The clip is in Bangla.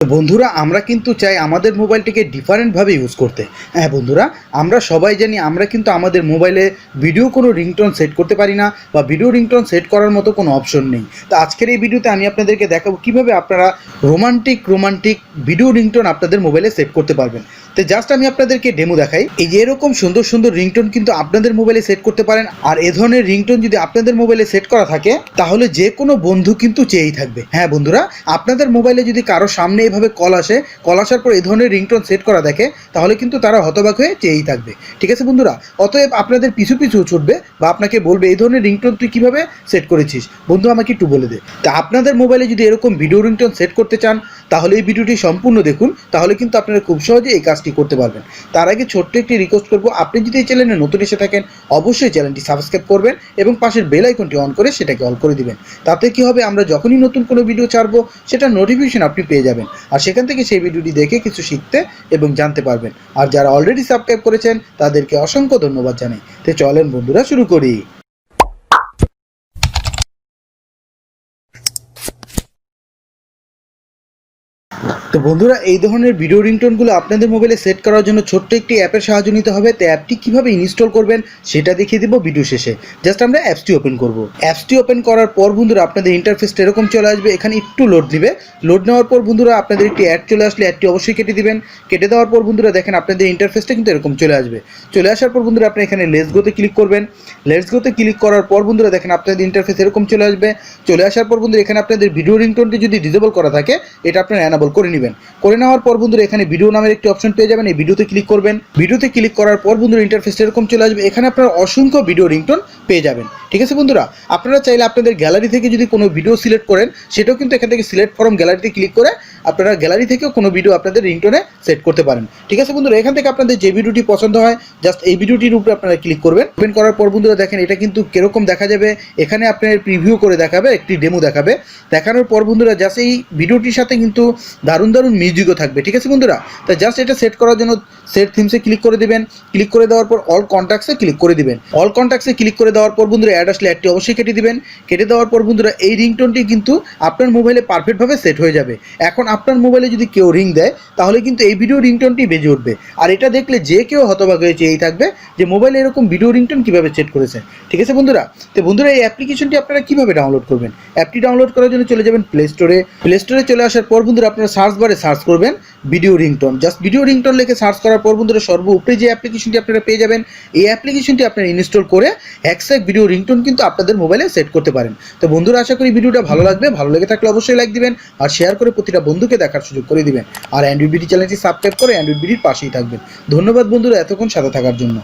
বন্ধুরা আমরা কিন্তু চাই আমাদের মোবাইলটিকে ডিফারেন্টভাবে ইউজ করতে। হ্যাঁ বন্ধুরা, আমরা সবাই জানি আমরা কিন্তু আমাদের মোবাইলে ভিডিও কোনো রিংটোন সেট করতে পারি না বা ভিডিও রিংটোন সেট করার মতো কোনো অপশন নেই। তো আজকের এই ভিডিওতে আমি আপনাদেরকে দেখাবো কীভাবে আপনারা রোমান্টিক ভিডিও রিংটোন আপনাদের মোবাইলে সেট করতে পারবেন। তো জাস্ট আমি আপনাদেরকে ডেমো দেখাই। এই যে এরকম সুন্দর সুন্দর রিংটোন কিন্তু আপনাদের মোবাইলে সেট করতে পারেন। আর এ ধরনের রিংটোন যদি আপনাদের মোবাইলে সেট করা থাকে তাহলে যে কোনো বন্ধু কিন্তু চেয়েই থাকবে। হ্যাঁ বন্ধুরা, আপনাদের মোবাইলে যদি কারো সামনে এভাবে কল আসার পর এই ধরনের রিংটোন সেট করা দেখে তাহলে কিন্তু তারা হতবাক হয়ে চেয়েই থাকবে। ঠিক আছে বন্ধুরা, অতএব আপনাদের পিছু ছুটবে বা আপনাকে বলবে এই ধরনের রিংটোন তুই কীভাবে সেট করেছিস বন্ধু, আমাকে একটু বলে দে। তা আপনাদের মোবাইলে যদি এরকম ভিডিও রিংটোন সেট করতে চান তাহলে এই ভিডিওটি সম্পূর্ণ দেখুন, তাহলে কিন্তু আপনারা খুব সহজে এই কাজটি করতে পারবেন। তার আগে ছোট্ট একটি রিকোয়েস্ট করব, আপনি যদি এই চ্যানেলে নতুন এসে থাকেন অবশ্যই চ্যানেলটি সাবস্ক্রাইব করবেন এবং পাশের বেল আইকনটি অন করে সেটাকে অল করে দিবেন। তাতে কি হবে, আমরা যখনই নতুন কোনো ভিডিও ছাড়বো সেটা নোটিফিকেশন আপনি পেয়ে যাবেন আর সেখান থেকে সেই ভিডিওটি দেখে কিছু শিখতে এবং জানতে পারবেন। আর যারা অলরেডি সাবস্ক্রাইব করেছেন তাদেরকে অসংখ্য ধন্যবাদ জানাই। তো চলেন বন্ধুরা শুরু করি। তো বন্ধুরা, এই ধরনের ভিডিও রিংটোনগুলো আপনাদের মোবাইলে সেট করার জন্য ছোট্ট একটি অ্যাপের সাহায্য নিতে হবে। তো অ্যাপটি কীভাবে ইনস্টল করবেন সেটা দেখিয়ে দেবো ভিডিও শেষে। জাস্ট আমরা অ্যাপসটি ওপেন করব। অ্যাপসটি ওপেন করার পর বন্ধুরা আপনাদের ইন্টারফেসটা এরকম চলে আসবে। এখানে একটু লোড নেবে। লোড নেওয়ার পর বন্ধুরা আপনাদের একটি অ্যাড চলে আসলে অ্যাডটি অবশ্যই কেটে দিবেন। কেটে দেওয়ার পর বন্ধুরা দেখেন আপনাদের ইন্টারফেসটা কিন্তু এরকম চলে আসবে। চলে আসার পর বন্ধুরা আপনি এখানে লেটস গোতে ক্লিক করবেন। লেটস গোতে ক্লিক করার পর বন্ধুরা দেখেন আপনাদের ইন্টারফেস এরকম চলে আসবে। চলে আসার পর বন্ধুরা এখানে আপনাদের ভিডিও রিংটোনটি যদি ডিসেবল করা থাকে এটা আপনারা অ্যানাবল করে নেবেন। করে নেওয়ার পর বন্ধুরা এখানে ভিডিও নামের একটি অপশন পেয়ে যাবেন। এই ভিডিওতে ক্লিক করবেন। ভিডিওতে ক্লিক করার পর বন্ধুরা ইন্টারফেসটা এরকম চলে আসবে। এখানে আপনারা অসংখ্য ভিডিও রিংটোন পেয়ে যাবেন। ঠিক আছে বন্ধুরা, আপনারা চাইলে আপনাদের গ্যালারি থেকে যদি কোনো ভিডিও সিলেক্ট করেন সেটাও কিন্তু এখান থেকে সিলেক্ট ফ্রম গ্যালারিতে ক্লিক করে আপনারা গ্যালারি থেকেও কোনো ভিডিও আপনাদের রিংটোনে সেট করতে পারেন। ঠিক আছে বন্ধুরা, এখান থেকে আপনাদের যে ভিডিওটি পছন্দ হয় জাস্ট এই ভিডিওটির উপরে আপনারা ক্লিক করবেন। ওপেন করার পর বন্ধুরা দেখেন এটা কিন্তু কীরকম দেখা যাবে। এখানে আপনার প্রিভিউ করে দেখাবে, একটি ডেমো দেখাবে। দেখানোর পর বন্ধুরা জাস্ট এই ভিডিওটির সাথে কিন্তু দারুণ মিউজিকও থাকবে। ঠিক আছে বন্ধুরা, তা জাস্ট এটা সেট করার জন্য সেট থিমসে ক্লিক করে দেবেন। ক্লিক করে দেওয়ার পর অল কন্ট্যাক্টসে ক্লিক করে দিবেন। অল কন্ট্যাক্টসে ক্লিক করে দেওয়ার পর বন্ধুরা অ্যাড আসলে অ্যাডটি অবশ্যই কেটে দিবেন। কেটে দেওয়ার পর বন্ধুরা এই রিংটোনটি কিন্তু আপনার মোবাইলে পারফেক্টভাবে সেট হয়ে যাবে। এখন আপনার মোবাইলে যদি কেউ রিং দেয় তাহলে কিন্তু এই ভিডিও রিংটোনটি বেজে উঠবে। আর এটা দেখলে যে কেউ হতবাক হয়ে চেয়েই থাকবে যে মোবাইলে এরকম ভিডিও রিংটোন কীভাবে সেট করেছে। ঠিক আছে বন্ধুরা, তো বন্ধুরা এই অ্যাপ্লিকেশনটি আপনারা কীভাবে ডাউনলোড করবেন? অ্যাপটি ডাউনলোড করার জন্য চলে যাবেন প্লে স্টোরে। প্লে স্টোরে চলে আসার পর বন্ধুরা আপনারা সার্চ বারে সার্চ করবেন video ringtone. Just video ringtone লিখে সার্চ করার পর বন্ধুরা সর্বোপরি যে অ্যাপ্লিকেশনটি আপনারা পেয়ে যাবেন এই অ্যাপ্লিকেশনটি আপনারা ইনস্টল করে একসাথে ভিডিও রিংটোন কিন্তু আপনাদের মোবাইলে সেট করতে পারেন। তো বন্ধুরা আশা করি ভিডিওটা ভালো লাগবে। ভালো লেগে থাকলে অবশ্যই লাইক দিবেন আর শেয়ার করে প্রতিটা বন্ধুকে দেখার সুযোগ করে দিবেন। আর অ্যান্ড্রয়েড বিডি চ্যানেলটি সাবস্ক্রাইব করে অ্যান্ড্রয়েড বিডির পাশেই থাকবেন। ধন্যবাদ বন্ধুরা এতক্ষণ সাথে থাকার জন্য।